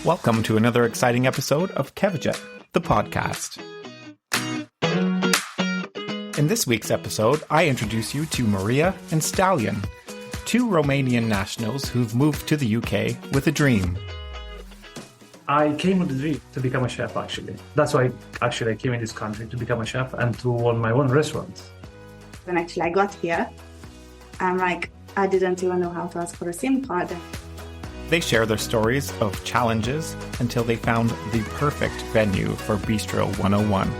Welcome to another exciting episode of Kevjet, the podcast. In this week's episode, I introduce you to Maria and Stelian, two Romanian nationals who've moved to the UK with a dream. I came with a dream to become a chef, actually. That's why I came in this country, to become a chef and to own my own restaurant. When actually I got here, I didn't even know how to ask for a SIM card. They share their stories of challenges until they found the perfect venue for Bistro 101,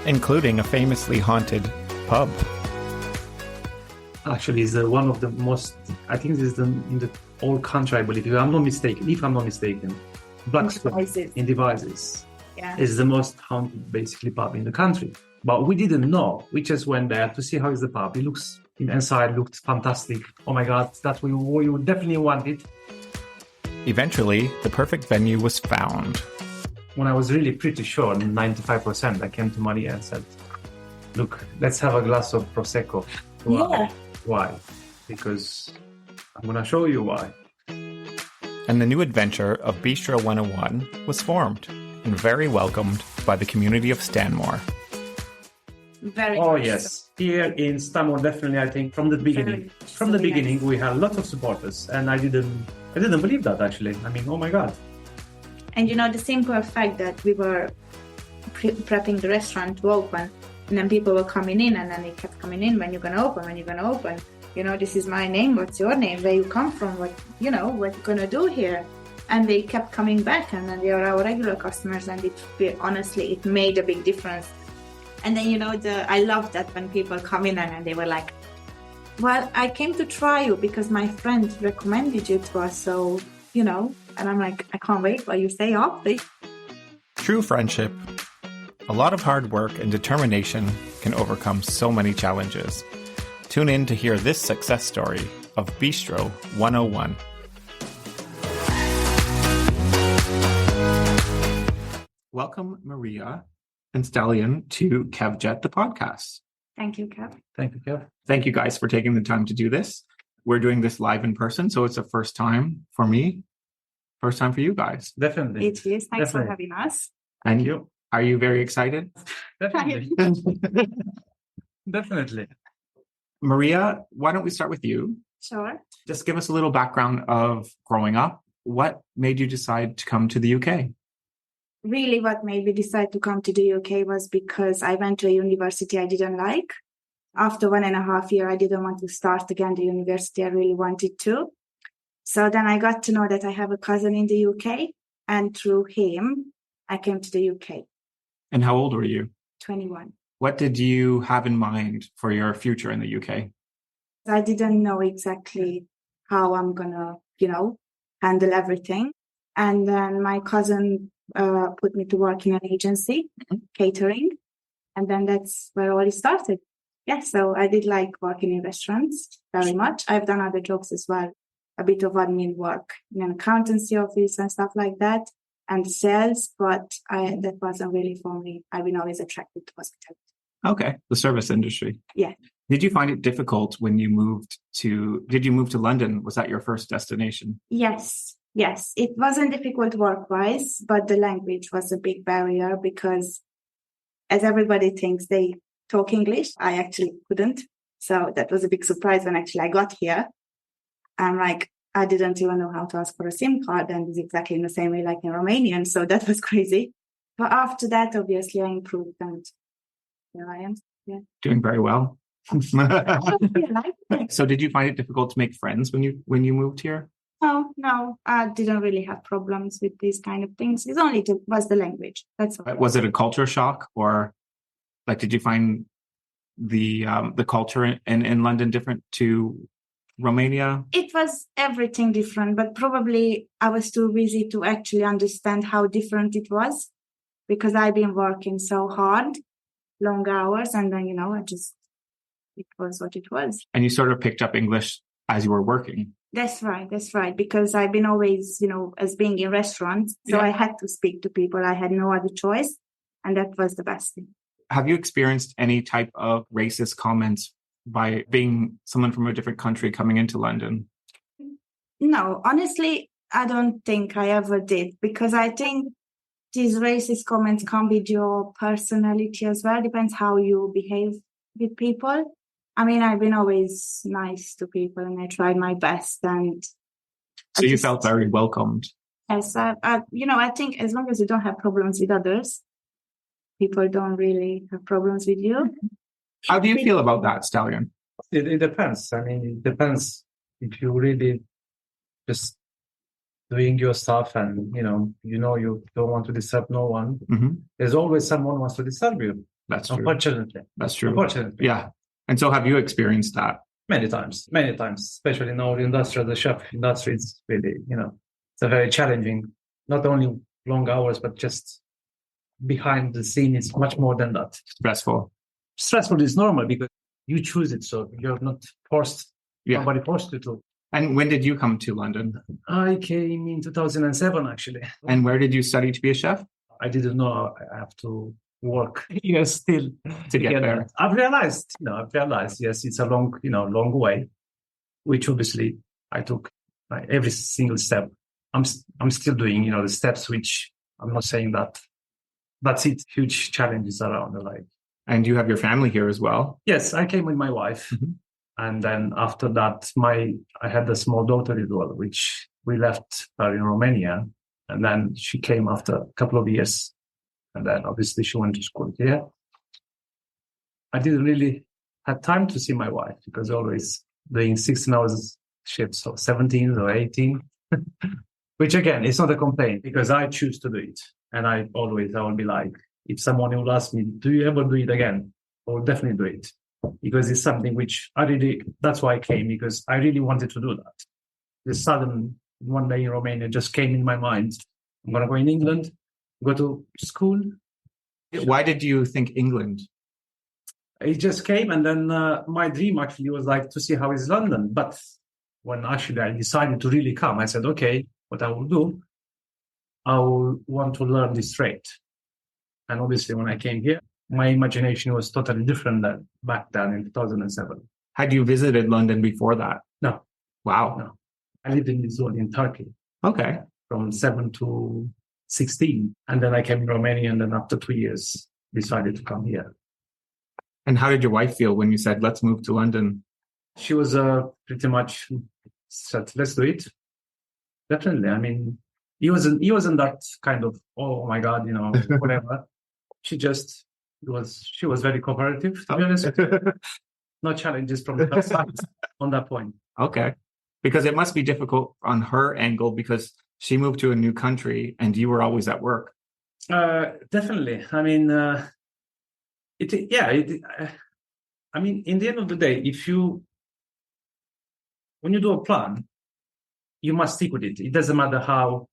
including a famously haunted pub. Actually, it's one of the most, I think this is in the whole country, I believe, if I'm not mistaken, Black Square in Devices is the most haunted, basically, pub in the country. But we didn't know. We just went there to see how is the pub. It looks, inside looked fantastic. Oh my God, that we would definitely want it. Eventually, the perfect venue was found. When I was really pretty sure, 95%, I came to Maria and said, look, let's have a glass of Prosecco. Why? Yeah. Why? Because I'm going to show you why. And the new adventure of Bistro 101 was formed and very welcomed by the community of Stanmore. Yes. Here in Stanmore, definitely, I think from the beginning. From the beginning, we had lots of supporters, and I didn't believe that, actually. I mean, oh my God. And the simple fact that we were prepping the restaurant to open, and then people were coming in, and then they kept coming in, when you're going to open? This is my name, what's your name, where you come from, what you going to do here? And they kept coming back, and then they are our regular customers, and it made a big difference. And then, I love that when people come in and they were like, well, I came to try you because my friend recommended you to us. So, and I'm like, I can't wait while you stay up. True friendship, a lot of hard work and determination can overcome so many challenges. Tune in to hear this success story of Bistro 101. Welcome, Maria and Stelian, to Kevjet, the podcast. Thank you, Kev. Thank you, Kev. Thank you guys for taking the time to do this. We're doing this live in person, so it's a first time for me, first time for you guys. Definitely. It is. Thanks for having us. And you, are you very excited? Definitely. Definitely. Maria, why don't we start with you? Sure. Just give us a little background of growing up. What made you decide to come to the UK? Really, what made me decide to come to the UK was because I went to a university I didn't like. After 1.5 years, I didn't want to start again the university I really wanted to. So then I got to know that I have a cousin in the UK, and through him, I came to the UK. And how old were you? 21. What did you have in mind for your future in the UK? I didn't know exactly how I'm going to, handle everything. And then my cousin put me to work in an agency, catering. And then that's where all it started. Yeah, so I did like working in restaurants very much. I've done other jobs as well, a bit of admin work in an accountancy office and stuff like that, and sales, but that wasn't really for me. I've been always attracted to hospitality. Okay, the service industry. Yeah. Did you find it difficult when you moved to London? Was that your first destination? Yes, it wasn't difficult work-wise, but the language was a big barrier because as everybody thinks they talk English, I actually couldn't. So that was a big surprise when actually I got here. I didn't even know how to ask for a SIM card, and it's exactly in the same way like in Romanian. So that was crazy. But after that, obviously, I improved, and here I am. Yeah. Doing very well. So did you find it difficult to make friends when you moved here? No, I didn't really have problems with these kind of things. It's only was the language. That's all. Was it a culture shock, or did you find the culture in London different to Romania? It was everything different, but probably I was too busy to actually understand how different it was because I've been working so hard, long hours, and then it was what it was. And you sort of picked up English as you were working. That's right. Because I've been always, as being in restaurants. So I had to speak to people. I had no other choice. And that was the best thing. Have you experienced any type of racist comments by being someone from a different country coming into London? No, honestly, I don't think I ever did, because I think these racist comments come with your personality as well. Depends how you behave with people. I mean, I've been always nice to people and I tried my best. And so you felt very welcomed. Yes, I think as long as you don't have problems with others, people don't really have problems with you. How do you feel about that, Stelian? It depends. I mean, it depends if you really just doing your stuff and, you don't want to disturb no one. Mm-hmm. There's always someone who wants to disturb you. That's true. Unfortunately. That's true. Unfortunately. Yeah. And so have you experienced that? Many times, especially in our industry, the chef industry, it's really, it's a very challenging, not only long hours, but just behind the scene, it's much more than that. Stressful. Stressful is normal because you choose it, so you're not forced. Yeah. Nobody forced you to. And when did you come to London? I came in 2007, actually. And where did you study to be a chef? I didn't know I have to work still to get there. I've realized, yes, it's a long way, which obviously I took every single step. I'm still doing, the steps, which I'm not saying that that's it. Huge challenges around the life. And you have your family here as well? Yes, I came with my wife. Mm-hmm. And then after that, I had a small daughter as well, which we left her in Romania. And then she came after a couple of years. And then obviously she went to school here. I didn't really have time to see my wife because always doing 16 hours shifts, so 17 or 18, which again, it's not a complaint because I choose to do it. And I will be like, if someone will ask me, do you ever do it again? I will definitely do it because it's something which that's why I came, because I really wanted to do that. The sudden one day in Romania just came in my mind. I'm going to go in England, go to school. Why did you think England? It just came, and then my dream actually was like to see how is London. But when actually I decided to really come, I said, okay, what I will do, I will want to learn this trade. And obviously when I came here, my imagination was totally different than back then in 2007. Had you visited London before that? No. Wow. No. I lived in Israel, in Turkey. Okay. From 7 to 16. And then I came to Romania, and then after 2 years, decided to come here. And how did your wife feel when you said, let's move to London? She was pretty much said, let's do it. Definitely. I mean, he wasn't that kind of, oh my God, whatever. She was very cooperative, to be honest. No challenges from her side on that point. Okay. Because it must be difficult on her angle because she moved to a new country and you were always at work. Definitely. I mean, I mean, in the end of the day, when you do a plan, you must stick with it. It doesn't matter how,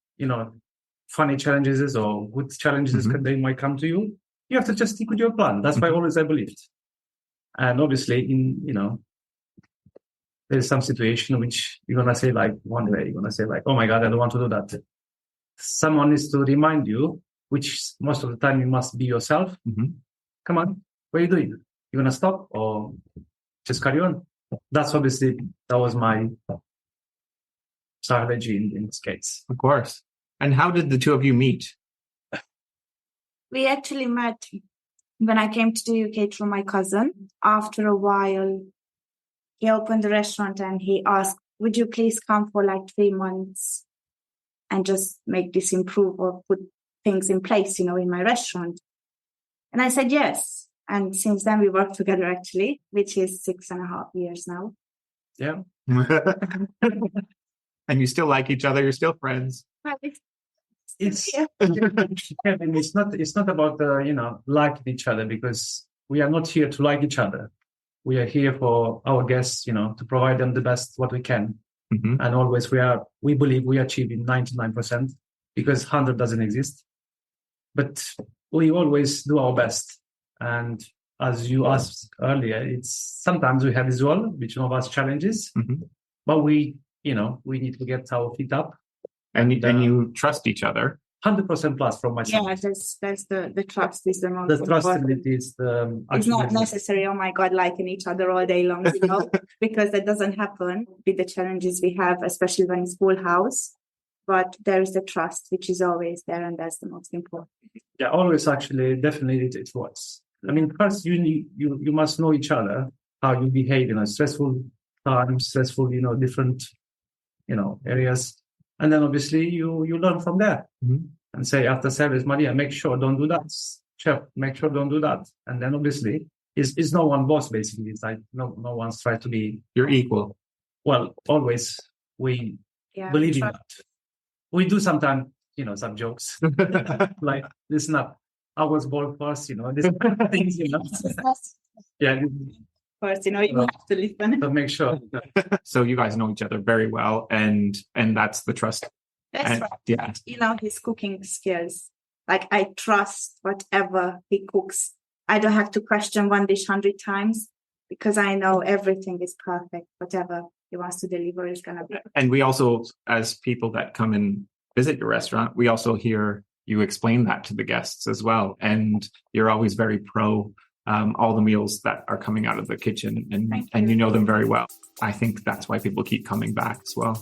funny challenges or good challenges they might come to you. You have to just stick with your plan. That's why always I believed. And obviously, there's some situation which you're going to say like one day, you're going to say like, oh my God, I don't want to do that. Someone needs to remind you, which most of the time you must be yourself. Mm-hmm. Come on, what are you doing? You're going to stop or just carry on? That was my strategy in this case. Of course. And how did the two of you meet? We actually met when I came to the UK through my cousin. After a while, he opened the restaurant and he asked, would you please come for like 3 months and just make this improve or put things in place, in my restaurant? And I said, yes. And since then we worked together actually, which is 6.5 years now. Yeah. And you still like each other. You're still friends. It's not about liking each other, because we are not here to like each other. We are here for our guests, to provide them the best what we can. Mm-hmm. And always we believe we achieve in 99% because 100 doesn't exist. But we always do our best. And as you asked earlier, it's sometimes we have as well, which one of us challenges, but we need to get our feet up. And you trust each other. 100% plus from myself. Yeah, that's the trust is the most important. Trustability is it's not necessary, oh my God, liking each other all day long, because that doesn't happen with the challenges we have, especially when it's full house. but there is the trust, which is always there, and that's the most important. Yeah, always actually, definitely it was. I mean, first you must know each other, how you behave in a stressful time, stressful, different, areas. And then obviously you learn from there and say after service, Maria, make sure don't do that. Chef, make sure don't do that. And then obviously it's no one boss basically. It's like no one's trying to be You're equal. Well, always we believe in that. We do sometimes, some jokes like listen up. I was born first, these things, Yeah. First, you have to listen. But make sure. So you guys know each other very well, and that's the trust. That's right. Yeah. His cooking skills. Like I trust whatever he cooks. I don't have to question one dish 100 times because I know everything is perfect. Whatever he wants to deliver is gonna be. And we also, as people that come and visit your restaurant, we also hear you explain that to the guests as well. And you're always very pro all the meals that are coming out of the kitchen, and you know them very well. I think that's why people keep coming back as well.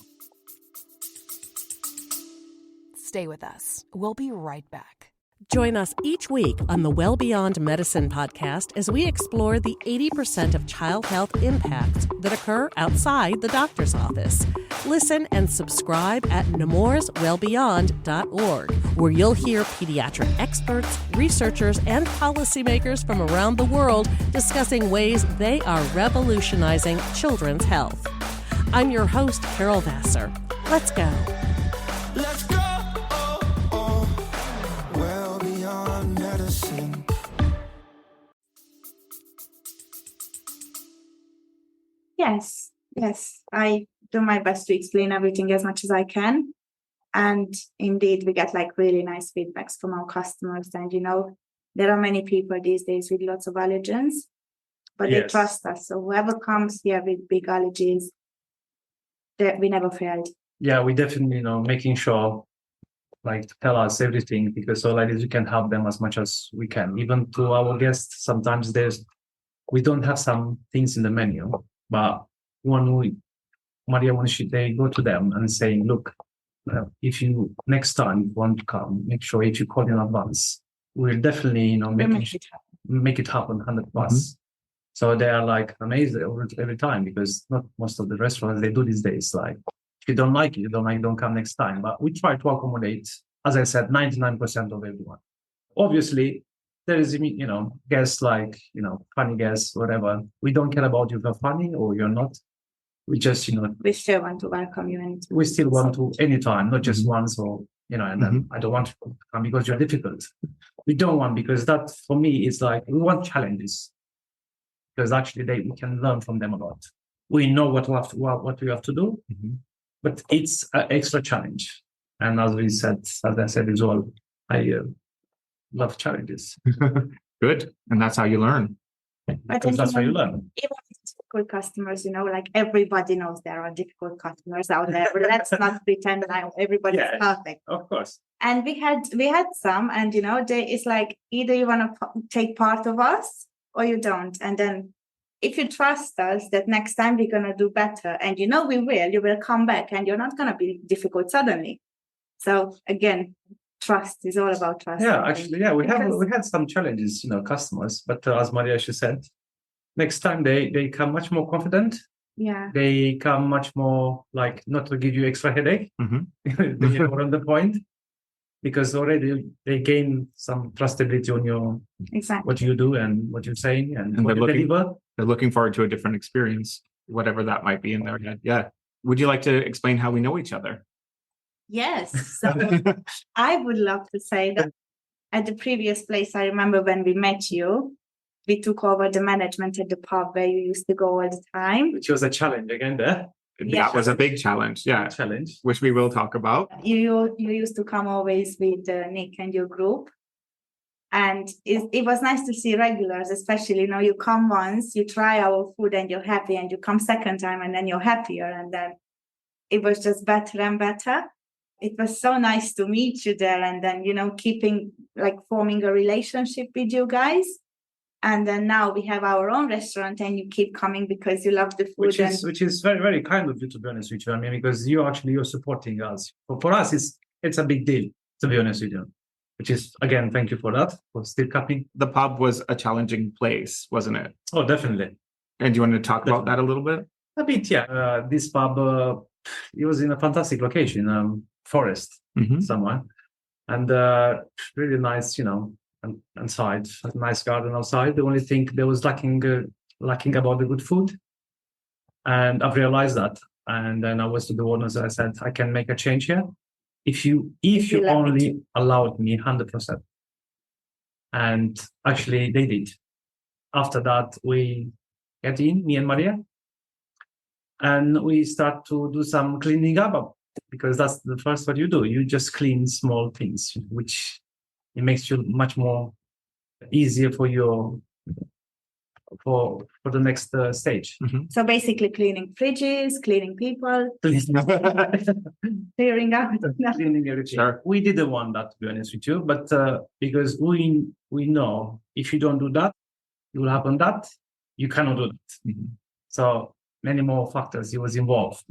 Stay with us. We'll be right back. Join us each week on the Well Beyond Medicine podcast as we explore the 80% of child health impacts that occur outside the doctor's office. Listen and subscribe at nemourswellbeyond.org, where you'll hear pediatric experts, researchers, and policymakers from around the world discussing ways they are revolutionizing children's health. I'm your host, Carol Vassar. Let's go. Let's go. Well beyond medicine. Yes. I do my best to explain everything as much as I can. And indeed, we get like really nice feedbacks from our customers. And, there are many people these days with lots of allergens, but they trust us. So whoever comes here with big allergies, we never failed. Yeah, we definitely, making sure to tell us everything, because so like this, we can help them as much as we can. Even to our guests, sometimes we don't have some things in the menu, but Maria, they go to them and saying, look, if you next time want to come, make sure if you call in advance, we'll definitely, make it happen 100+. Mm-hmm. So they are like amazed every time, because not most of the restaurants they do these days. Like, if you don't like it, don't come next time. But we try to accommodate, as I said, 99% of everyone. Obviously, there is, guests like, funny guests, whatever. We don't care about if you're funny or you're not. We just, we still want to welcome you anytime. We still want to anytime, not just once or, and then I don't want to come because you're difficult. We don't want, because that for me is like, we want challenges, because actually we can learn from them a lot. We know what we have to do, but it's an extra challenge. And as I said as well, I love challenges. Good. And that's how you learn. Because that's how you learn. Even difficult customers, like everybody knows there are difficult customers out there. But let's not pretend that everybody's perfect. Of course. And we had some, and it's like either you want to take part of us or you don't. And then if you trust us that next time we're gonna do better, and we will, you will come back, and you're not gonna be difficult suddenly. So again, trust is all about trust. Yeah, actually, we had some challenges, customers, but as Maria, she said, next time they come much more confident. Yeah, they come much more like not to give you extra headache. They are on the point, because already they gain some trustability on your what you do and what you're saying and what you deliver. They're looking forward to a different experience, whatever that might be in their head. Yeah. Would you like to explain how we know each other? Yes. So I would love to say that at the previous place, I remember when we met you, we took over the management at the pub where you used to go all the time. Which was a challenge again there. That was a big challenge. Yeah. Which we will talk about. You used to come always with Nick and your group. And it was nice to see regulars, especially, you come once, you try our food and you're happy, and you come second time and then you're happier. And then it was just better and better. It was so nice to meet you there, and then, forming a relationship with you guys. And then now we have our own restaurant, and you keep coming because you love the food. Which is very, very kind of you, to be honest with you. I mean, because you're supporting us. For us, it's a big deal, to be honest with you. Which is, again, thank you for that, for still coming. The pub was a challenging place, wasn't it? Oh, definitely. And do you want to talk about that a little bit? A bit, yeah. This pub, it was in a fantastic location, forest somewhere. And really nice, inside, a nice garden outside. The only thing there was lacking about the good food. And I've realized that. And then I was to the owners, I said, I can make a change here. If you only allowed me 100%. And actually they did. After that, we get in, me and Maria, and we start to do some cleaning up, because that's the first what you do. You just clean small things, which it makes you much more easier for the next stage. So basically cleaning fridges, cleaning people, clearing out. Cleaning everything. Sure. We didn't want that, to be honest with you, but because we know if you don't do that, it will happen that you cannot do that. So many more factors it was involved,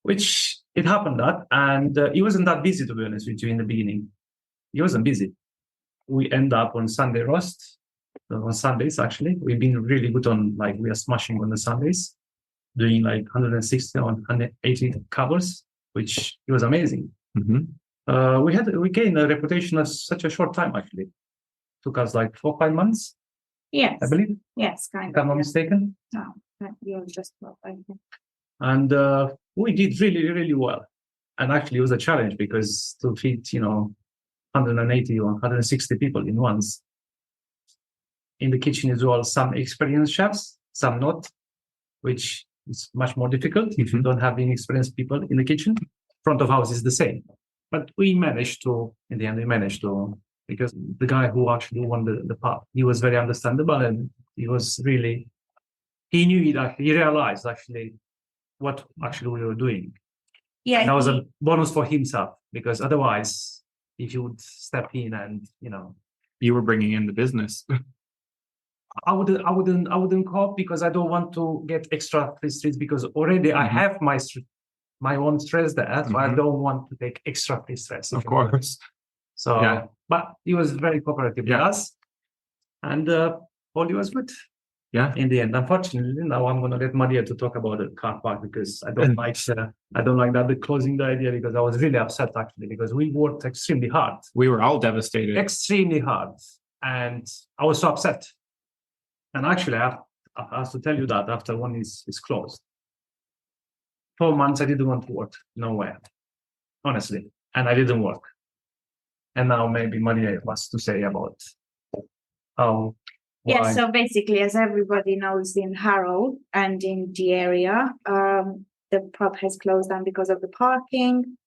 which it happened that, and it wasn't that busy, to be honest with you, in the beginning. It wasn't busy. We end up on Sunday roast. On Sundays, actually, we've been really good on, we are smashing on the Sundays, doing 160 or 180 covers, which it was amazing. We gained a reputation in such a short time, actually. Took us 4 or 5 months. Yes. I believe. Yes, kind If I'm not mistaken. No, you're just well, I think. And we did really, really well. And actually, it was a challenge because to feed, 180 or 160 people in once. In the kitchen as well, some experienced chefs, some not, which is much more difficult if you don't have any experienced people in the kitchen. Front of house is the same. But in the end, we managed to, because the guy who actually won the pub, he was very understandable, and he knew it, he realized actually what actually we were doing. Yeah. And that was a bonus for himself, because otherwise, if you would step in and, You were bringing in the business. I wouldn't cope, because I don't want to get extra streets, because already I have my own stress there, so I don't want to take extra stress. Of course. So, Yeah. But he was very cooperative with us, and all was good. Yeah. In the end, unfortunately, now I'm going to let Maria to talk about the car park, because I don't like that the closing the idea, because I was really upset actually, because we worked extremely hard. We were all devastated. Extremely hard, and I was so upset. And actually, I have to tell you that after one is closed, 4 months I didn't want to work nowhere, honestly, and I didn't work. And now maybe Maria wants to say about how. Yeah, so basically, as everybody knows, in Harrow and in the area, the pub has closed down because of the parking.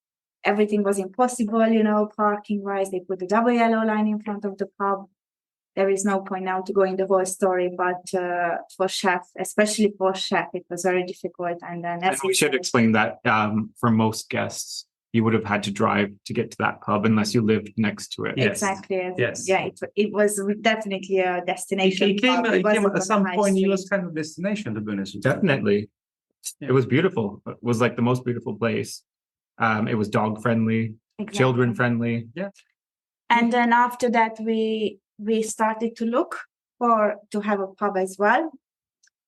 Everything was impossible, parking-wise. They put the double yellow line in front of the pub. There is no point now to go in the whole story, but for chef, especially for chef, it was very difficult. And then we should explain that for most guests, you would have had to drive to get to that pub unless you lived next to it. Yes. Exactly. Yes. Yeah, it was definitely a destination. It came at some point, it was kind of destination, to be honest. Definitely. Yeah. It was beautiful. It was the most beautiful place. It was dog friendly, children friendly. Yeah. And then after that, we started to look to have a pub as well.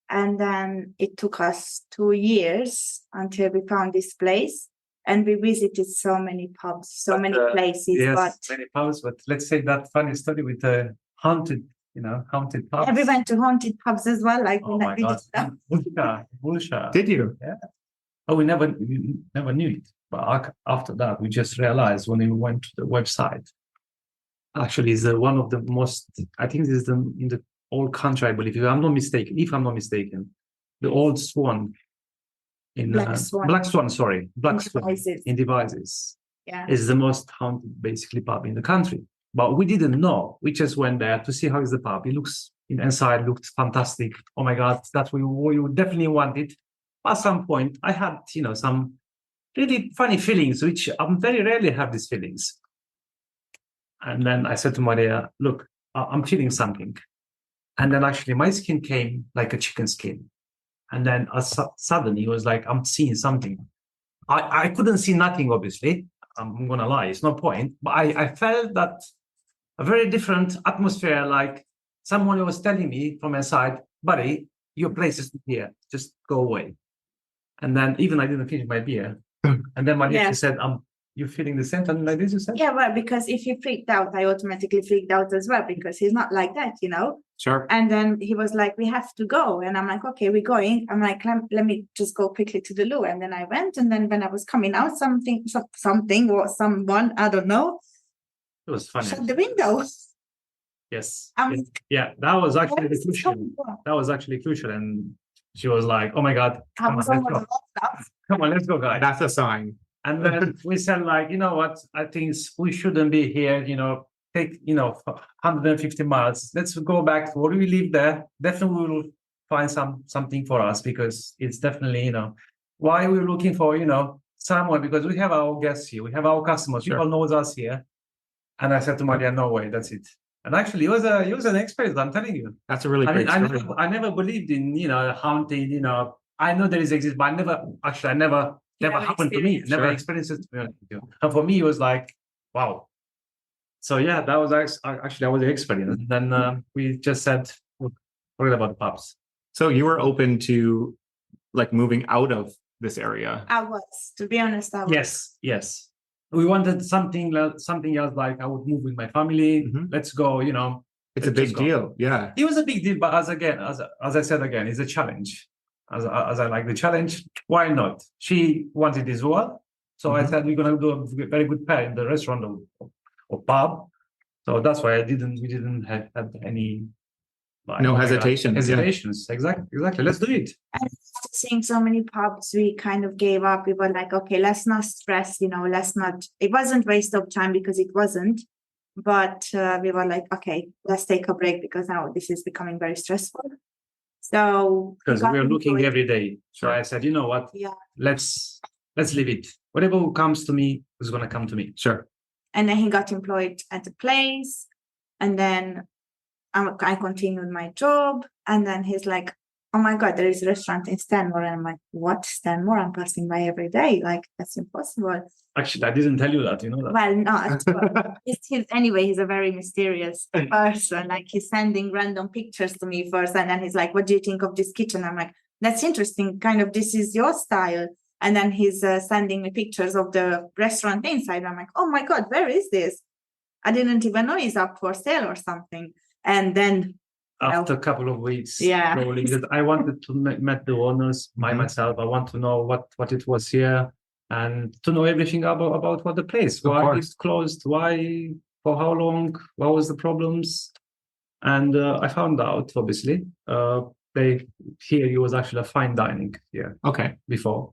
And then it took us 2 years until we found this place. And we visited so many pubs, many places. Yes, many pubs. But let's say that funny story with the haunted pubs. Yeah, we went to haunted pubs as well. Oh my God. Bullshit. Did you? Yeah. Oh, we never knew it. But after that, we just realized when we went to the website, actually is one of the most, I think this is in the old country, I believe, if I'm not mistaken, the old Swan in Black Swan in Devices is the most haunted basically pub in the country. But we didn't know. We just went there to see how is the pub. It looks inside looked fantastic. Oh my God, that's what we would definitely want it. At some point, I had some really funny feelings, which I very rarely have these feelings. And then I said to Maria, look, I'm feeling something. And then actually my skin came like a chicken skin. And then suddenly it was like, I'm seeing something. I couldn't see nothing, obviously. I'm going to lie. It's no point. But I felt that a very different atmosphere, like someone was telling me from inside, buddy, your place is here. Just go away. And then even I didn't finish my beer. And then Maria, she said, you're feeling the same something like this, you said? Yeah, well, because if he freaked out, I automatically freaked out as well, because he's not like that, you know? Sure. And then he was like, we have to go. And I'm like, okay, we're going. I'm like, let me just go quickly to the loo. And then I went. And then when I was coming out, something or someone, I don't know, It was funny. shut the window. Yes. Um, yeah, that was actually crucial. That was actually crucial. And she was like, oh my God, come on, let's go, guys. That's a sign. And then we said, like, you know what? I think we shouldn't be here, take, 150 miles. Let's go back to where we live there. Definitely we will find something for us, because it's definitely, why we're looking for, someone, because we have our guests here. We have our customers. Sure. People knows us here. And I said to Maria, no way, that's it. And actually, it was an experience, I'm telling you. That's a really great story. I never believed in, haunting, I know there is exist, but I never happened to me. Never experienced it. And for me, it was like, wow. So yeah, that was actually that was the experience. And then we just said, forget about the pubs. So you were open to like moving out of this area? I was, to be honest, I was. Yes. We wanted something else. Like I would move with my family. Mm-hmm. Let's go. It's a big deal. Yeah. It was a big deal, but as I said again, it's a challenge. As I like the challenge, why not? She wanted as well, so I said we're gonna do a very good pair in the restaurant or pub. So that's why we didn't have any hesitations. Yeah. Exactly. Let's do it. And after seeing so many pubs, we kind of gave up. We were like, okay, let's not stress. Let's not. It wasn't waste of time, because it wasn't. But we were like, okay, let's take a break, because now this is becoming very stressful. So because we are looking every day. So Sure. I said, you know what? Yeah. Let's leave it. Whatever comes to me is gonna come to me. Sure. And then he got employed at a place, and then I continued my job. And then he's like, oh my God, there is a restaurant in Stanmore. And I'm like, what, Stanmore? I'm passing by every day. Like, that's impossible. Actually, I didn't tell you that, you know that. Well, not. Anyway, he's a very mysterious person. Like, he's sending random pictures to me first. And then he's like, what do you think of this kitchen? I'm like, that's interesting. Kind of, this is your style. And then he's sending me pictures of the restaurant inside. I'm like, oh my God, where is this? I didn't even know he's up for sale or something. And then after a couple of weeks, yeah, probably, because I wanted to meet the owners myself. I want to know what it was here, and to know everything about what the place, why it's closed, why, for how long, what was the problems. And I found out, obviously, it was actually a fine dining here. Okay. Before,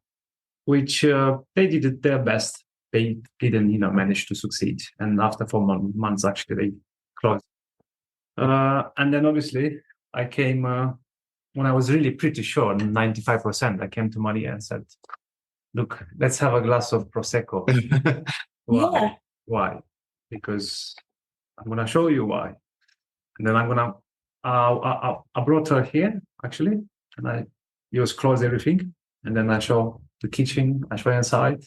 which they did their best. They didn't, manage to succeed. And after 4 months, actually, they closed. And then obviously I came when I was really pretty sure, 95%, I came to Maria and said, look, let's have a glass of Prosecco. Why? Yeah. Why? Because I'm going to show you why. And then I'm going to, I brought her here actually, and I just closed everything. And then I show the kitchen, I show her inside.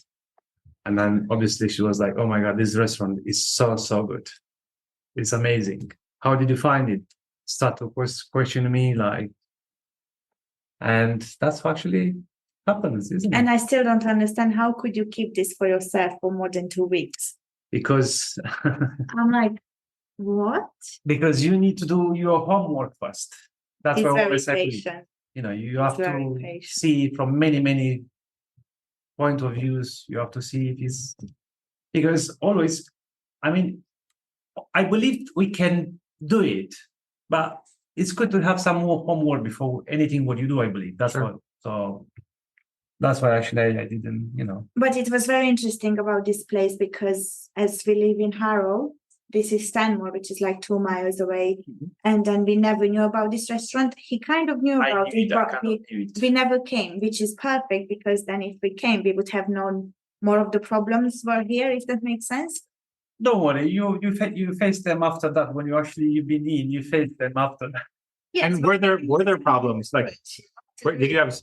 And then obviously she was like, oh my God, this restaurant is so, so good. It's amazing. How did you find it? Start to question me, like, and that's what actually happens, isn't it? And I still don't understand, how could you keep this for yourself for more than 2 weeks? Because I'm like, what? Because you need to do your homework first. That's He's what I very always say. patient. You have to see from many, many point of views. You have to see if it's, because always, I believe we can do it, but it's good to have some more homework before anything what you do, I believe. That's sure. So that's why actually I didn't, But it was very interesting about this place, because as we live in Harrow, this is Stanmore, which is like 2 miles away. Mm-hmm. And then we never knew about this restaurant. He kind of knew about it, but we never came, which is perfect, because then if we came, we would have known more of the problems were here, if that makes sense. Don't worry, you face them after that. When you've been in, you face them after that. Yes, And were there problems? Like, did you have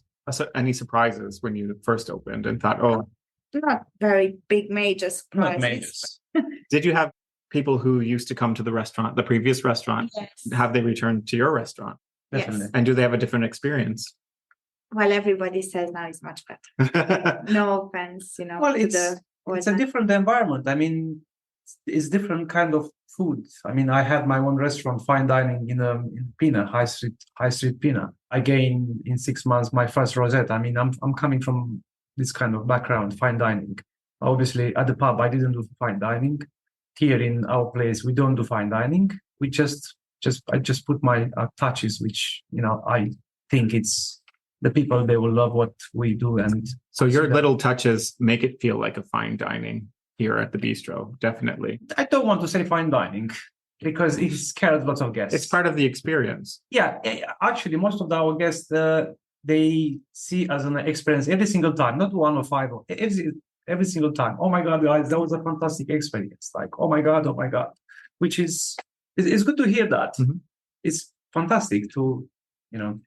any surprises when you first opened and thought, oh, not very big major surprises. Not majors. did you have people who used to come to the restaurant, the previous restaurant, Yes. have they returned to your restaurant? Definitely. Yes. And do they have a different experience? Well, everybody says now it's much better. No offense, Well, to the it's a different environment. I mean, it's different kind of food. I mean, I had my own restaurant, fine dining in Pina, High Street Pina. I gained in 6 months my first rosette. I mean, I'm coming from this kind of background, fine dining. Obviously, at the pub, I didn't do fine dining. Here in our place, we don't do fine dining. We I just put my touches, which I think it's the people, they will love what we do. And so your little touches make it feel like a fine dining here at the bistro, definitely. I don't want to say fine dining because it scared lots of guests. It's part of the experience. Yeah. Actually, most of our guests, they see as an experience every single time, not 1 or 5, or every single time. Oh my God, guys, that was a fantastic experience. Like, oh my God, which is, it's good to hear that. Mm-hmm. It's fantastic to,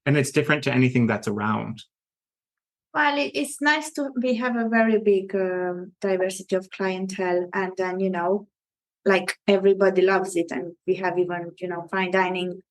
And it's different to anything that's around. Well, it's nice we have a very big diversity of clientele, and then, like everybody loves it. And we have even, fine dining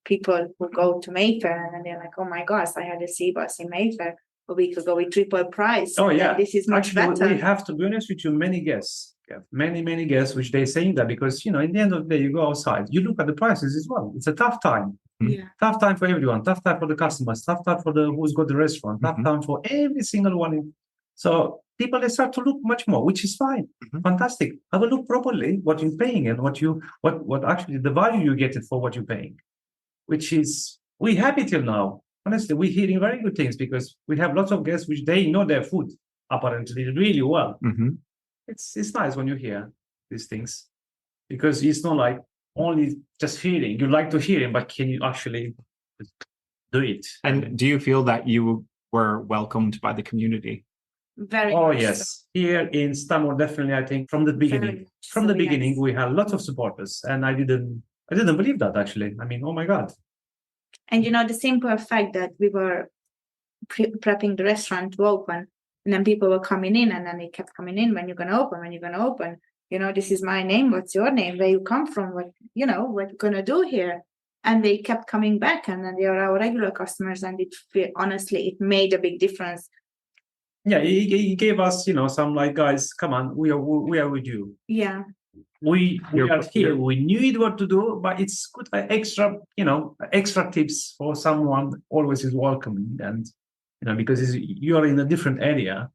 people who go to Mayfair and they're like, oh my gosh, I had a sea bus in Mayfair a week ago with triple price. Oh yeah, this is much better. We have to be honest with you, many guests, many guests, which they're saying that because, in the end of the day, you go outside, you look at the prices as well. It's a tough time. Yeah. Tough time for everyone, tough time for the customers, tough time for who's got the restaurant, tough time for every single one. So people, they start to look much more, which is fine. Fantastic. Have a look properly what you're paying and what actually the value you get it for what you're paying, which is, we're happy till now. Honestly, we're hearing very good things because we have lots of guests which they know their food apparently really well. It's nice when you hear these things because it's not like only just hearing. You like to hear it, but can you actually do it? And do you feel that you were welcomed by the community? Very Oh much yes, so. here in Stanmore, definitely. I think from the beginning, Yes. we had lots of supporters, and I didn't believe that actually. I mean, oh my God. And the simple fact that we were prepping the restaurant to open, and then people were coming in, and then they kept coming in. When you're gonna open? When you're gonna open? This is my name. What's your name? Where you come from? What what you gonna do here? And they kept coming back, and then they are our regular customers. And honestly, it made a big difference. Yeah, he gave us, some like, guys, come on, we are with you. Yeah. We are here. We knew what to do, but it's good. Extra tips for someone always is welcome, and because you are in a different area,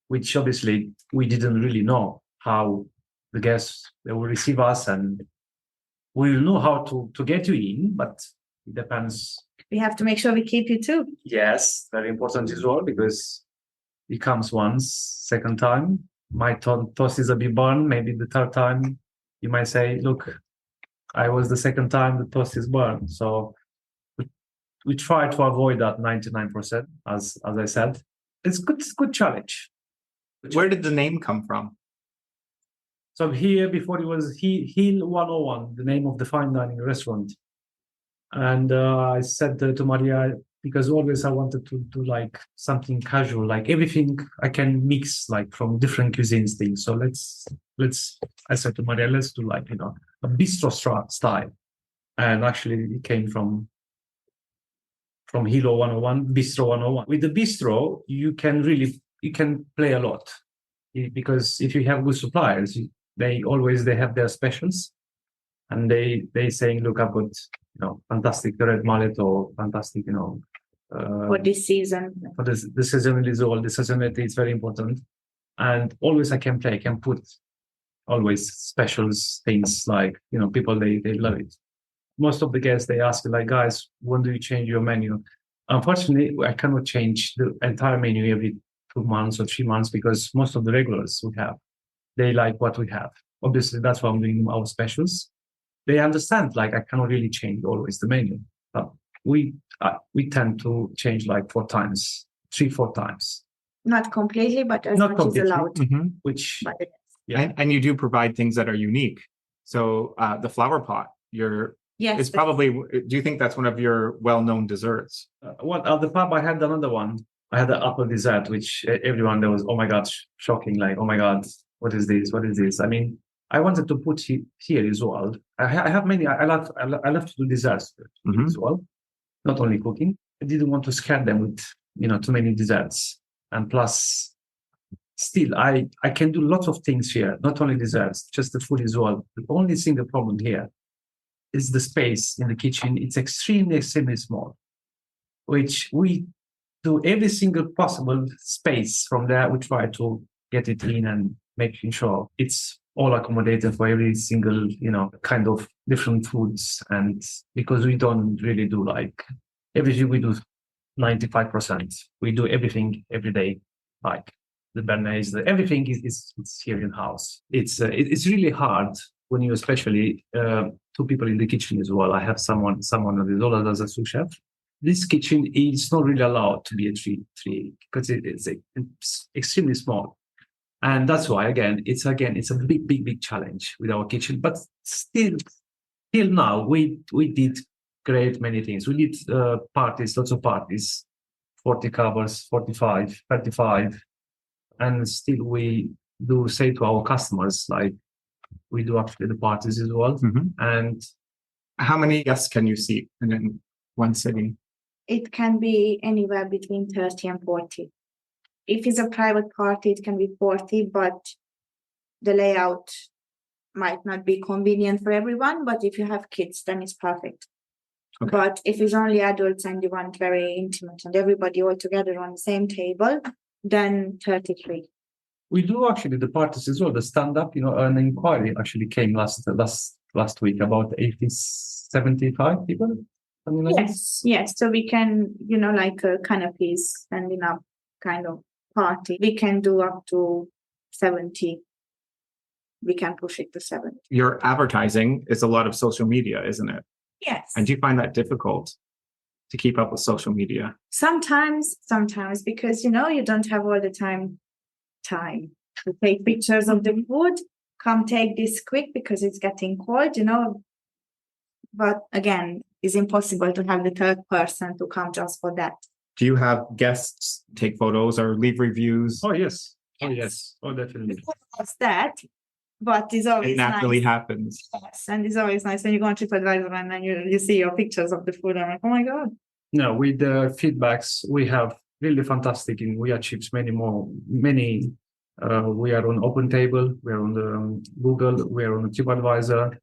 which obviously we didn't really know how the guests they will receive us, and we will know how to get you in, but it depends. We have to make sure we keep you too. Yes, very important as well because it comes once, second time. My toast is a bit burned. Maybe the third time, you might say, "Look, I was the second time the toast is burned." So we try to avoid that 99%, as I said. It's good. It's good challenge. Where did the name come from? So here, before it was Hill 101, the name of the fine dining restaurant. And I said to Maria, because always I wanted to do like something casual, like everything I can mix like from different cuisines things. So let's I said to Maria, let's do like a bistro style. And actually it came from Hilo 101, Bistro 101. With the bistro, you can play a lot because if you have good suppliers, they have their specials, and they saying, look, I've got fantastic red mullet or fantastic for this season. For the seasonal is all. The seasonality is very important, and always I can put always specials things like people they love it. Most of the guests they ask like, guys, when do you change your menu? Unfortunately, I cannot change the entire menu every 2 months or 3 months because most of the regulars we have, they like what we have. Obviously, that's why I'm doing our specials. They understand like I cannot really change always the menu. But we tend to change like 4 times, 3-4 times. Not completely, but as Not much as allowed. Which But and you do provide things that are unique. So the flower pot, you're Yes. It's probably, do you think that's one of your well-known desserts? At the pub, I had another one. I had the apple dessert, which everyone there was, oh my God, shocking. Like, oh my God, what is this? What is this? I mean, I wanted to put here as well. I have many, I love to do desserts as well, not only cooking. I didn't want to scare them with, too many desserts. And plus, still, I can do lots of things here, not only desserts, just the food as well. The only single problem here is the space in the kitchen. It's extremely, extremely small, which we do every single possible space from there. We try to get it in and making sure it's all accommodated for every single, kind of different foods. And because we don't really do like everything, we do 95%. We do everything every day, like the bernaise, everything is here in house. It's really hard when you, especially two people in the kitchen as well. I have someone that is all as a sous chef. This kitchen is not really allowed to be a three because it's extremely small. And that's why, it's a big challenge with our kitchen. But still till now, we did great many things. We did parties, lots of parties, 40 covers, 45, 35. And still we do say to our customers, like, we do actually the parties as well. And how many guests can you seat in one sitting? It can be anywhere between 30 and 40. If it's a private party, it can be 40, but the layout might not be convenient for everyone. But if you have kids, then it's perfect. Okay. But if it's only adults and you want very intimate and everybody all together on the same table, then 33. We do actually the parties as well. The stand-up, an inquiry actually came last week about 75 people. Like yes. So we can, like a canopies standing up kind of party. We can do up to 70. We can push it to 70. Your advertising is a lot of social media, isn't it? Yes. And do you find that difficult to keep up with social media? Sometimes, because, you don't have all the time to take pictures of the food. Come take this quick because it's getting cold, But again, it's impossible to have the third person to come just for that. Do you have guests take photos or leave reviews? Oh, yes. Oh, yes. Oh, definitely. It's that, but it's always it naturally happens. Yes, and it's always nice when you go on TripAdvisor and then you see your pictures of the food. I'm like, oh my God. No, with the feedbacks, we have really fantastic, and we achieve many more. We are on OpenTable, we are on the Google, we are on the TripAdvisor.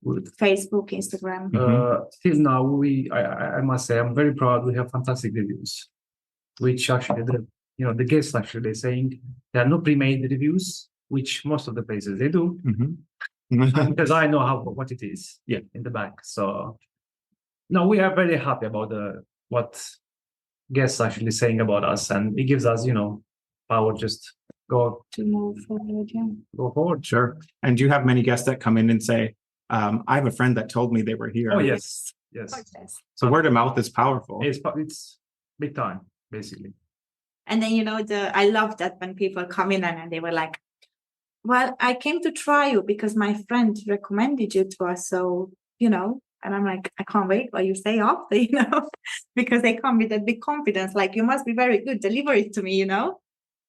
Facebook, Instagram. Till now, I must say, I'm very proud. We have fantastic reviews, which actually the guests actually they're saying there are no pre-made reviews, which most of the places they do, because I know what it is in the back. So no, we are very happy about what guests actually saying about us, and it gives us power just go to move forward. Go forward, sure. And do you have many guests that come in and say, I have a friend that told me they were here? Oh, yes. So word of mouth is powerful. It's big time, basically. And then, I love that when people come in and they were like, well, I came to try you because my friend recommended you to us. So, and I'm like, I can't wait what you say after, because they come with that big confidence. Like, you must be very good. Deliver it to me, Yeah,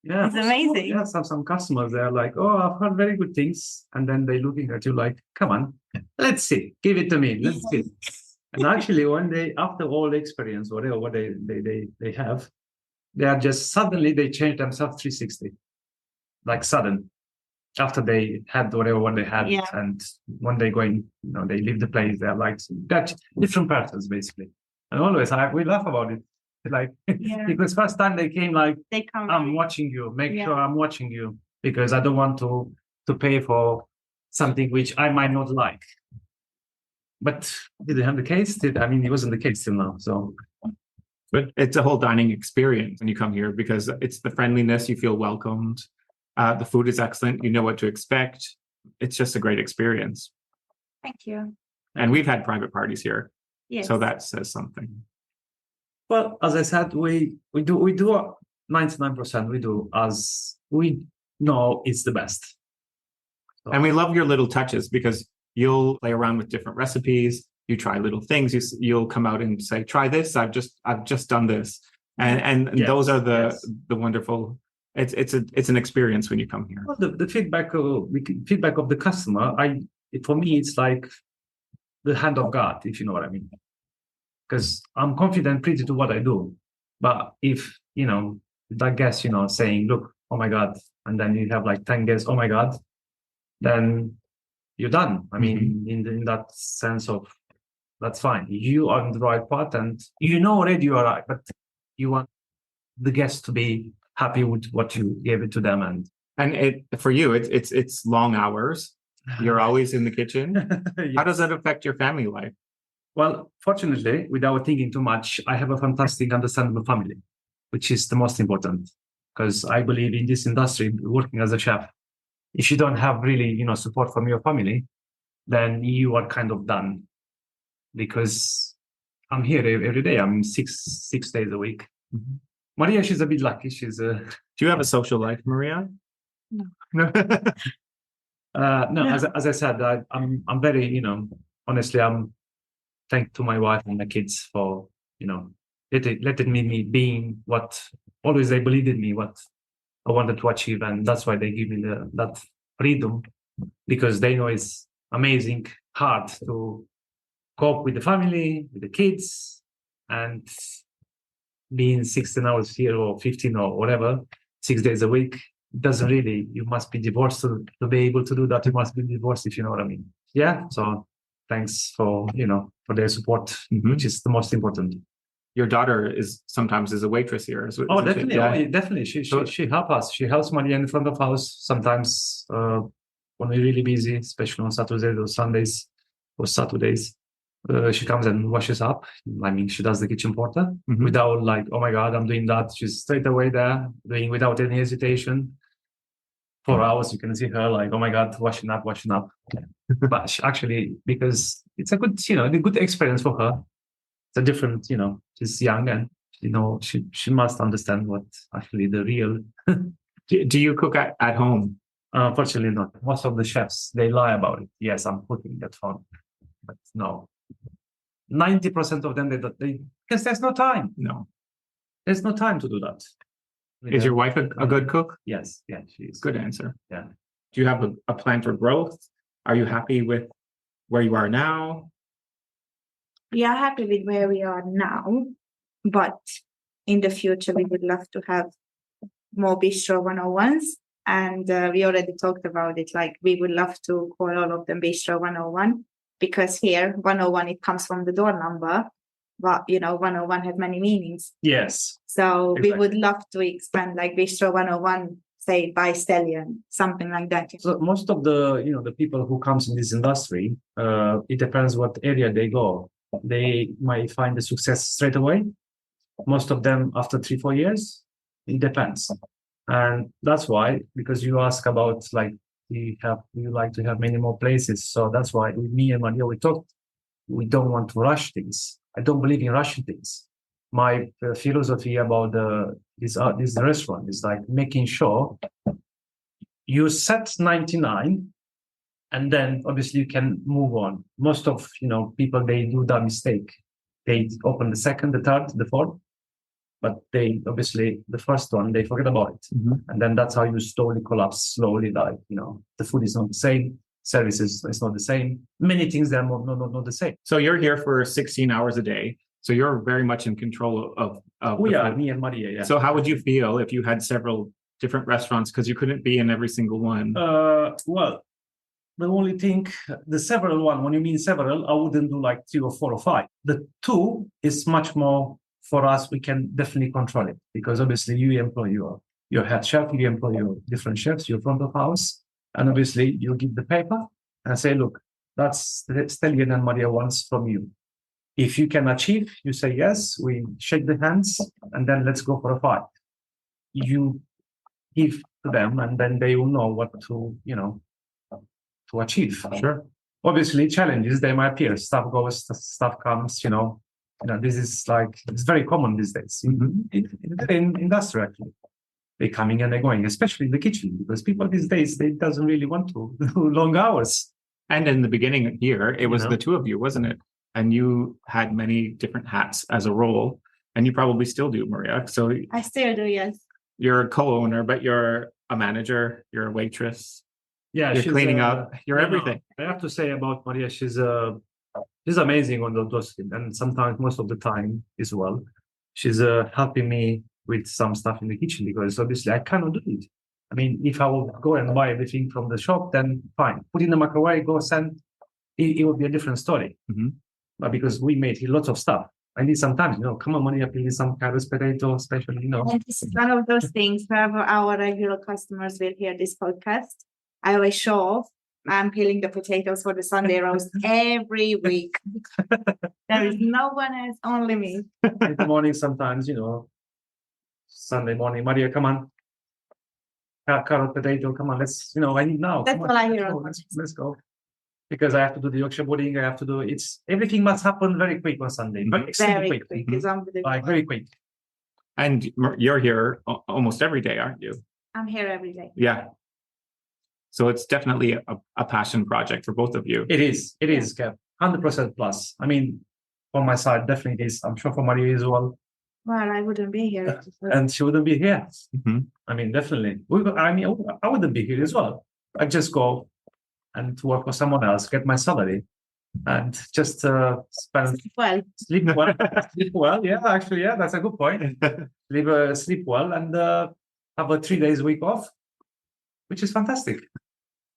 it's amazing. Yeah, some customers, they're like, oh, I've heard very good things. And then they're looking at you like, come on, let's see, give it to me. Let's see. And actually, one day, after all the experience, whatever what they have, they are just suddenly, they change themselves 360. Like sudden. After they had whatever one they had. Yeah. And one day going, they leave the place, they're like, that different persons, basically. And always, we laugh about it. Like, because first time they came, like, I'm watching you, make sure I'm watching you, because I don't want to pay for something which I might not like. But did it have the case? It wasn't the case till now. So, but it's a whole dining experience when you come here, because it's the friendliness, you feel welcomed. The food is excellent. You know what to expect. It's just a great experience. Thank you. And we've had private parties here. Yes. So that says something. Well, as I said, we do 99%. We do as we know it's the best. So. And we love your little touches, because you'll play around with different recipes. you try little things. You'll come out and say, "Try this. I've just done this," and Yes, those are yes. the wonderful. It's an experience when you come here. Well, the feedback of the customer, for me, it's like the hand of God, if you know what I mean. Because I'm confident pretty to what I do, but if that guest, saying, "Look, oh my God," and then you have like 10 guests, "Oh my God," then you're done. I mean, in that sense of, that's fine. You are on the right path, and already you are right, but you want the guests to be happy with what you gave it to them, and for you, it's long hours. You're always in the kitchen. Yes. How does that affect your family life? Well, fortunately, without thinking too much, I have a fantastic, understandable family, which is the most important. Because I believe in this industry, working as a chef, if you don't have really, support from your family, then you are kind of done. Because I'm here every day. I'm six days a week. Mm-hmm. Maria, she's a bit lucky. Do you have a social life, Maria? No. No. As I said, I'm very, honestly, I'm thankful to my wife and my kids for, letting me being what always they believed in me, what I wanted to achieve. And that's why they give me that freedom, because they know it's amazing, hard to cope with the family, with the kids, and being 16 hours here or 15 or whatever, 6 days a week, doesn't really, you must be divorced to be able to do that. You must be divorced, if you know what I mean. Yeah. So thanks for their support, which is the most important. Your daughter sometimes is a waitress here. Definitely. Yeah. Oh, definitely. She helps us. She helps Maria in front of house sometimes when we're really busy, especially on Saturdays or Sundays or Saturdays. She comes and washes up. I mean, she does the kitchen porter without like, "Oh my God, I'm doing that." She's straight away there, doing without any hesitation. 4 hours, you can see her like, "Oh my God, washing up." But actually, because it's a good, a good experience for her. It's a different, she's young and, she must understand what actually the real. Do you cook at home? Unfortunately not. Most of the chefs, they lie about it. Yes, I'm cooking at home. But no. 90% of them, because there's no time. No. There's no time to do that. Is your wife a good cook? Yes. Yeah, she is. Good answer. Yeah. Do you have a plan for growth? Are you happy with where you are now? We are happy with where we are now, but in the future, we would love to have more Bistro 101s. And we already talked about it. Like, we would love to call all of them Bistro 101, because here, 101, it comes from the door number. But, 101 has many meanings. Yes. So exactly. We would love to expand like Bistro 101, say by Stelian, something like that. So most of the, the people who comes in this industry, it depends what area they go. They might find the success straight away. Most of them after 3-4 years. It depends. And that's why, because you ask about like, we like to have many more places. So that's why with me and Maria, we talked, we don't want to rush things. I don't believe in rushing things. My philosophy about this restaurant is like making sure you set 99 and then obviously you can move on. Most of, people, they do that mistake. They open the second, the third, the fourth, but they obviously, the first one, they forget about it. And then that's how you slowly collapse, like, the food is not the same. Services, it's not the same. Many things that are not the same. So you're here for 16 hours a day. So you're very much in control of we are, me and Maria, yeah. So how would you feel if you had several different restaurants, because you couldn't be in every single one? Well, the only thing, the several one, when you mean several, I wouldn't do like 3 or 4 or 5. The 2 is much more for us. We can definitely control it, because obviously you employ your head chef, you employ your different chefs, your front of house. And obviously, you give the paper and say, "Look, that's Stelian and Maria wants from you. If you can achieve, you say yes, we shake the hands, and then let's go for a fight." You give to them, and then they will know what to achieve. Sure. Obviously, challenges, they might appear. Stuff goes, stuff comes, this is like, it's very common these days in industry, actually. They're coming and they're going, especially in the kitchen, because people these days, they doesn't really want to do long hours. And in the beginning here, it was the 2 of you, wasn't it? and you had many different hats as a role, and you probably still do, Maria. So I still do, yes. You're a co-owner, but you're a manager, you're a waitress, Yeah, you're cleaning up, you're everything. I have to say about Maria, she's amazing on those, and sometimes most of the time as well, she's helping me with some stuff in the kitchen because obviously I cannot do it. I mean, if I would go and buy everything from the shop, then fine, put in the microwave, go send. It would be a different story. Mm-hmm. But because we made lots of stuff, I need sometimes, come on, Maria, please, some carrots, potato, especially, And this is one of those things, wherever our regular customers will hear this podcast, I always show off. I'm peeling the potatoes for the Sunday roast every week. There is no one else, only me. In the morning, sometimes, Sunday morning, Maria, come on. Carrot, potato, come on, let's, I need now. That's all I hear. Let's go. Because I have to do the Yorkshire pudding, I have to do everything must happen very quick on Sunday. Very quick. Like very quick. And you're here almost every day, aren't you? I'm here every day. Yeah. So it's definitely a passion project for both of you. It is, Kev. 100% plus. I mean, on my side, definitely it is. I'm sure for Maria as well. Well, I wouldn't be here. And she wouldn't be here. Mm-hmm. I mean, definitely. I wouldn't be here as well. I just go and to work for someone else, get my salary, and just sleep well. Yeah, actually, yeah, that's a good point. Sleep well and have a 3 days week off, which is fantastic.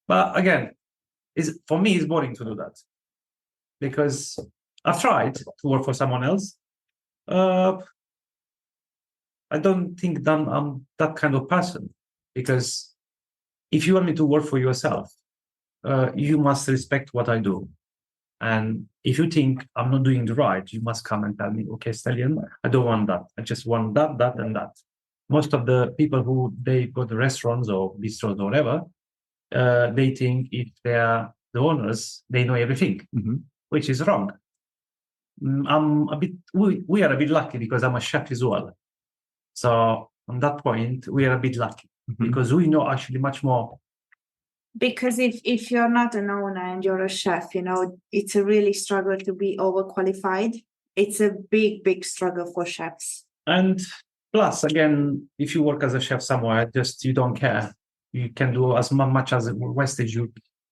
But again, for me, it's boring to do that because I've tried to work for someone else. I don't think that I'm that kind of person because if you want me to work for yourself, you must respect what I do. And if you think I'm not doing the right, you must come and tell me, okay, Stelian, I don't want that. I just want that, that, and that. Most of the people who they go to restaurants or bistros or whatever, they think if they are the owners, they know everything, which is wrong. We are a bit lucky because I'm a chef as well. So on that point, we are a bit lucky because we know actually much more. Because if you're not an owner and you're a chef, it's a really struggle to be overqualified. It's a big, big struggle for chefs. And plus, again, if you work as a chef somewhere, just you don't care. You can do as much as wastage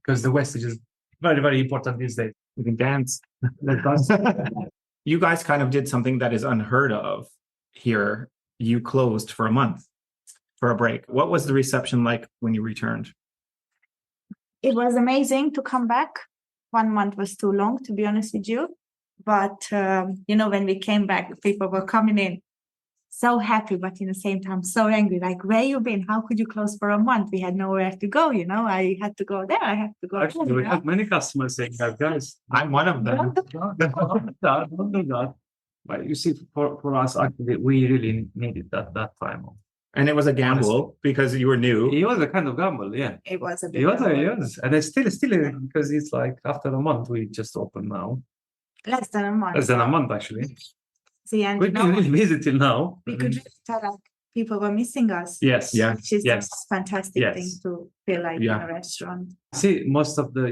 because the wastage is very, very important these days. We can dance. You guys kind of did something that is unheard of here. You closed for a month for a break. What was the reception like when you returned? It was amazing to come back. 1 month was too long, to be honest with you. But, when we came back, people were coming in so happy, but in the same time, so angry. Like, where you been? How could you close for a month? We had nowhere to go, I had to go there. I had to go Actually, there. we have many customers saying that, guys. I'm one of them. Don't do that. But you see, for us, actually, we really needed that time. And it was a gamble because you were new. It was a kind of gamble, yeah. It was a bit. It was. And it's still because it's like after a month, we just opened now. Less than a month. Less than a month, actually. See, and we've been really busy till now. We could really tell like people were missing us. Yes. Yeah. Which is a fantastic thing to feel like in a restaurant. See, most of the,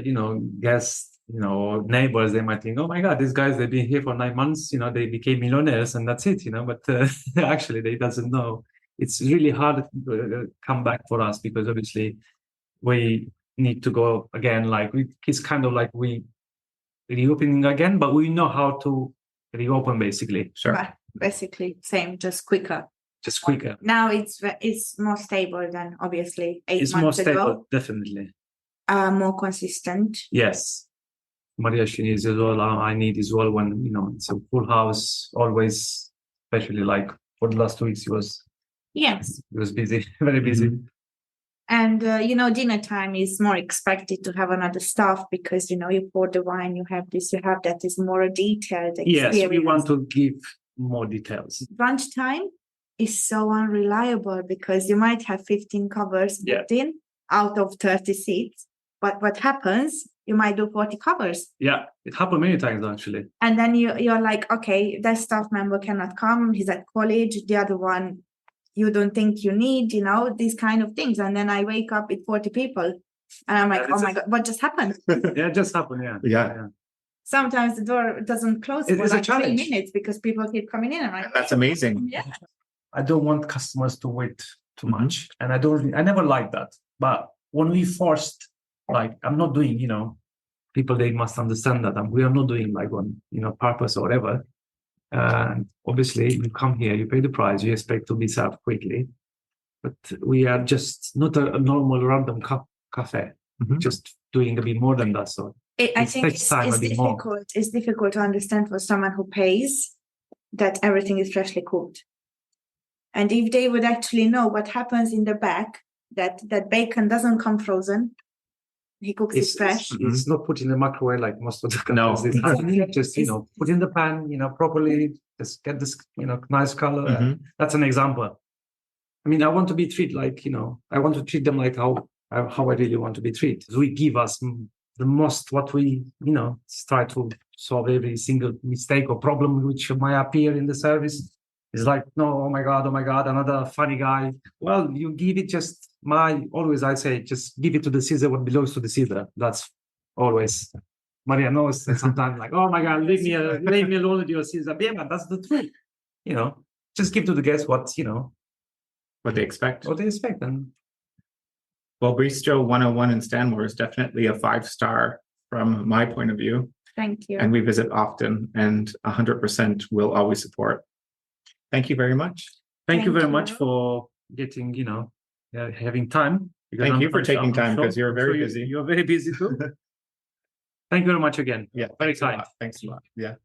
guests, neighbors, they might think, oh my God, these guys, they've been here for 9 months, they became millionaires and that's it, but actually they doesn't know. It's really hard to come back for us because obviously we need to go again. It's kind of like we reopening again, but we know how to reopen basically. Sure. But basically same, just quicker. Now it's more stable than obviously 8 months ago. It's more stable, definitely. More consistent. Yes. Maria, she needs as well. I need as well when, it's a full house, always, especially like for the last 2 weeks, Yes. It was busy, very busy. And, dinner time is more expected to have another staff because, you pour the wine, you have this, you have that, is more detailed experience. Yes, we want to give more details. Brunch time is so unreliable because you might have 15 covers booked in out of 30 seats. But what happens, you might do 40 covers. Yeah, it happened many times actually. And then you're like, okay, that staff member cannot come. He's at college. The other one, you don't think you need, these kind of things. And then I wake up with 40 people and I'm like, oh my God, what just happened? Yeah, it just happened. Yeah. sometimes the door doesn't close It for is a like 3 challenge. minutes because people keep coming in. I'm like, That's amazing. yeah. I don't want customers to wait too much, and I never liked that. But when we forced, like, I'm not doing, people, they must understand that we are not doing like on, purpose or whatever. And obviously, you come here, you pay the price, you expect to be served quickly, but we are just not a normal random cafe, just doing a bit more than that. So I think it's difficult. It's difficult to understand for someone who pays that everything is freshly cooked. And if they would actually know what happens in the back, that bacon doesn't come frozen, he cooks it fresh. It's not put in the microwave like most of the cafes. No. Exactly. Just put in the pan, properly. Just get this, nice color. That's an example. I mean, I want to be treated like, I want to treat them like how I really want to be treated. We give us the most what we, try to solve every single mistake or problem which might appear in the service. It's like, no, oh my God, another funny guy. Well, you give it I say, just give it to the Caesar what belongs to the Caesar. That's always, Maria knows that sometimes like, oh my God, leave me alone with your Caesar. Yeah, but that's the truth. Just give to the guests what they expect. And well, Bistro 101 in Stanmore is definitely a 5-star from my point of view. Thank you. And we visit often, and 100% will always support. Thank you very much. Thank you very much for getting, having time. Thank you for taking time because you're very busy. You're very busy too. Thank you very much again. Yeah. Very kind. Thanks a lot. Yeah.